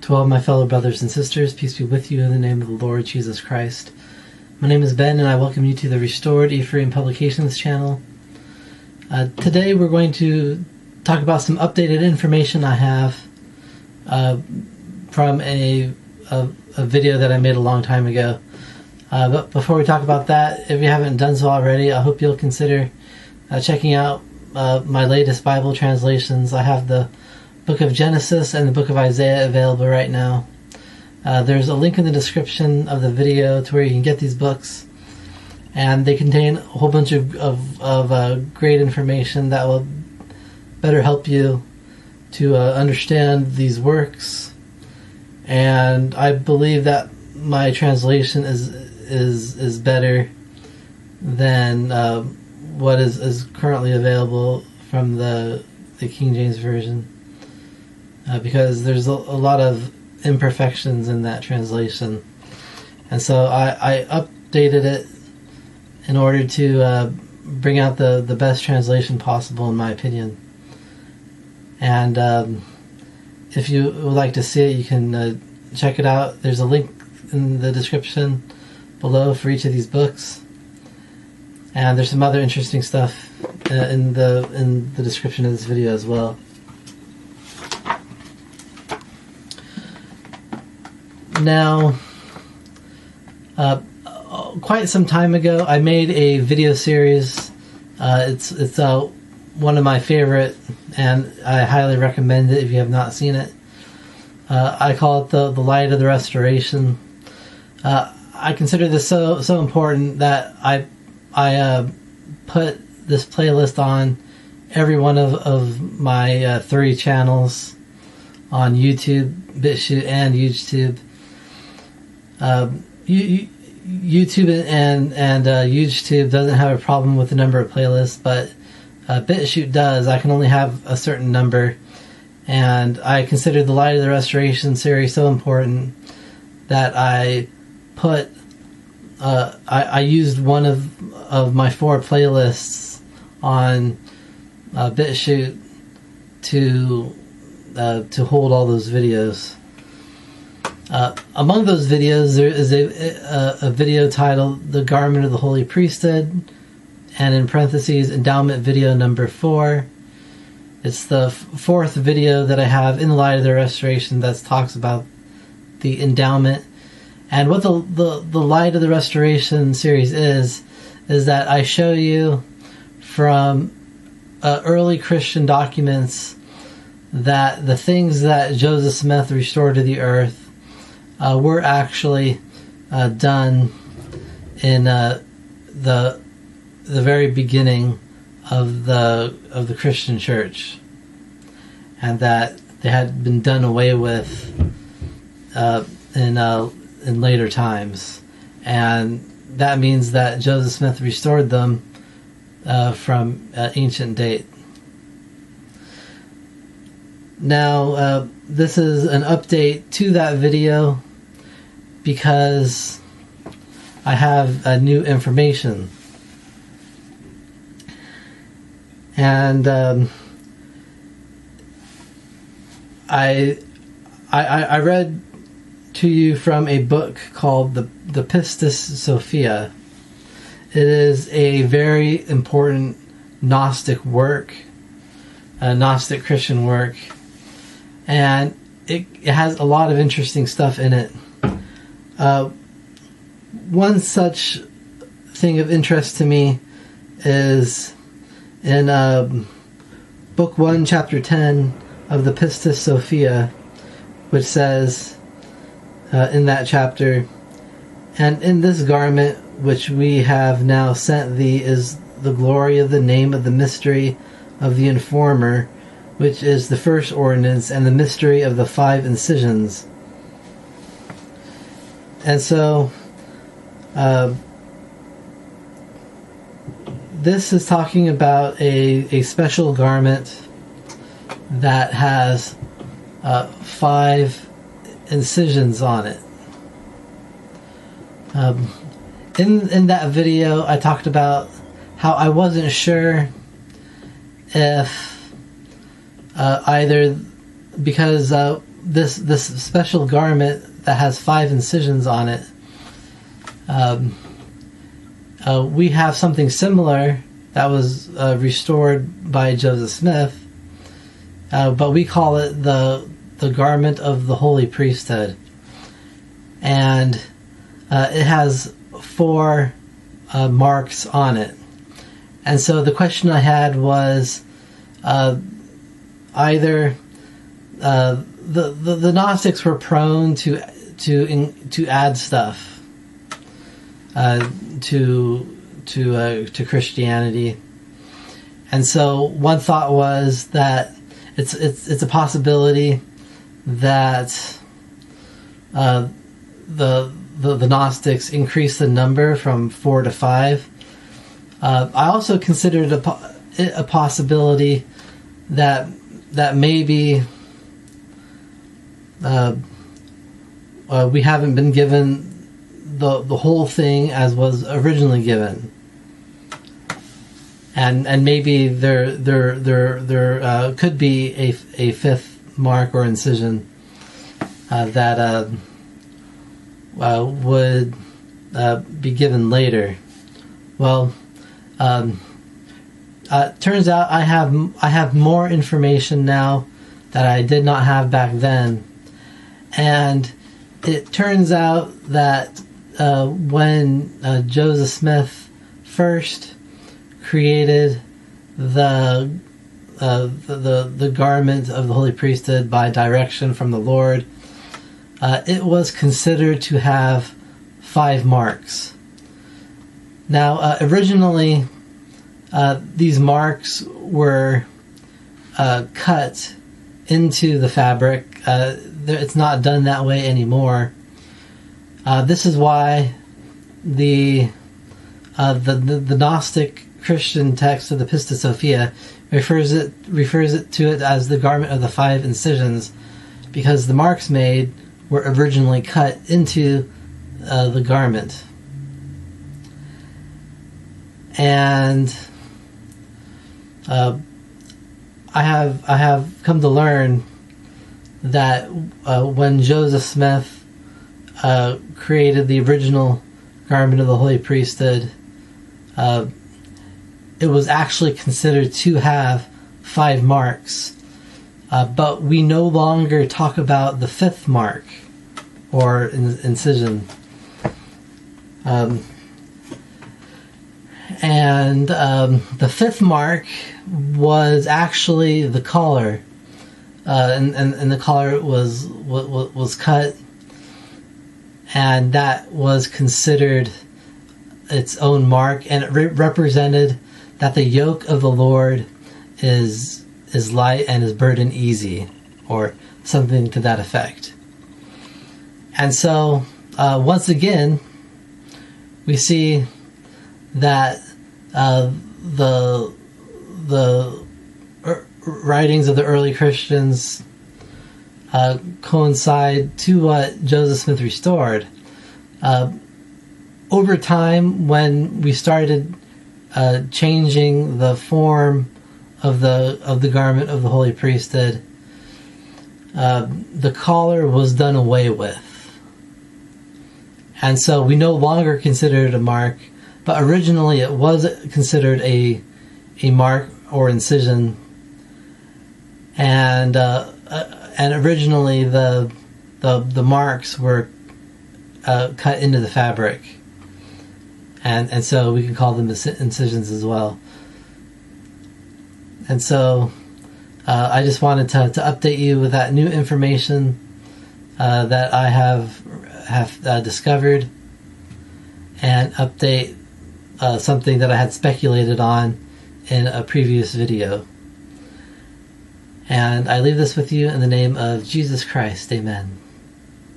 To all my fellow brothers and sisters, peace be with you in the name of the Lord Jesus Christ. My name is Ben, and I welcome you to the Restored Ephraim Publications channel. Today we're going to talk about some updated information I have from a video that I made a long time ago. But before we talk about that, if you haven't done so already, I hope you'll consider checking out my latest Bible translations. I have the Book of Genesis and the Book of Isaiah available right now. There's a link in the description of the video to where you can get these books, and they contain a whole bunch of great information that will better help you to understand these works. And I believe that my translation is better than what is currently available from the King James Version, because there's a lot of imperfections in that translation, and so I updated it in order to bring out the best translation possible, in my opinion. And if you would like to see it, you can check it out. There's a link in the description below for each of these books, and there's some other interesting stuff in the description of this video as well. Now, quite some time ago, I made a video series. It's one of my favorite, and I highly recommend it if you have not seen it. I call it the Light of the Restoration. I consider this so important that I put this playlist on every one of my 3 channels on YouTube, BitChute, and YouTube. YouTube and YouTube doesn't have a problem with the number of playlists, but BitChute does. I can only have a certain number, and I consider the Light of the Restoration series so important that I put I used one of my 4 playlists on BitChute to hold all those videos. Among those videos, there is a video titled "The Garment of the Holy Priesthood," and in parentheses, endowment video number 4. It's the 4th video that I have in the Light of the Restoration that talks about the endowment. And what the Light of the Restoration series is that I show you from early Christian documents that the things that Joseph Smith restored to the earth were actually done in the very beginning of the Christian church, and that they had been done away with in later times, and that means that Joseph Smith restored them from ancient date. Now, this is an update to that video because I have new information. And I read to you from a book called the Pistis Sophia. It is a very important Gnostic work, a Gnostic Christian work, and it has a lot of interesting stuff in it. One such thing of interest to me is in Book 1, Chapter 10 of the Pistis Sophia, which says in that chapter, "And in this garment which we have now sent thee is the glory of the name of the mystery of the informer, which is the first ordinance, and the mystery of the 5 incisions." And so this is talking about a special garment that has 5 incisions on it. In that video, I talked about how I wasn't sure if either because this special garment that has 5 incisions on it. We have something similar that was restored by Joseph Smith, but we call it the garment of the holy priesthood, and it has 4 marks on it. And so the question I had was either the Gnostics were prone to add stuff to Christianity, and so one thought was that it's a possibility that the Gnostics increased the number from 4 to 5. I also considered it a possibility that maybe we haven't been given the whole thing as was originally given, and maybe there could be a 5th mark or incision that would be given later. Well, turns out I have more information now that I did not have back then, and it turns out that when Joseph Smith first created the garment of the holy priesthood by direction from the Lord, it was considered to have 5 marks. Now, originally, these marks were cut into the fabric. It's not done that way anymore. This is why the Gnostic Christian text of the Pista Sophia refers to it as the garment of the 5 incisions, because the marks made were originally cut into the garment. And I have come to learn that when Joseph Smith created the original garment of the holy priesthood, it was actually considered to have 5 marks, but we no longer talk about the 5th mark or incision. And the 5th mark was actually the collar, and the collar was cut, and that was considered its own mark, and it represented that the yoke of the Lord is light and his burden easy, or something to that effect. And so once again, we see that the writings of the early Christians coincide to what Joseph Smith restored. Over time, when we started changing the form of the garment of the holy priesthood, the collar was done away with, and so we no longer consider it a mark. But originally, it was considered a mark or incision, and originally the marks were cut into the fabric, and so we can call them incisions as well. And so I just wanted to update you with that new information that I have discovered, and update something that I had speculated on in a previous video. And I leave this with you in the name of Jesus Christ. Amen.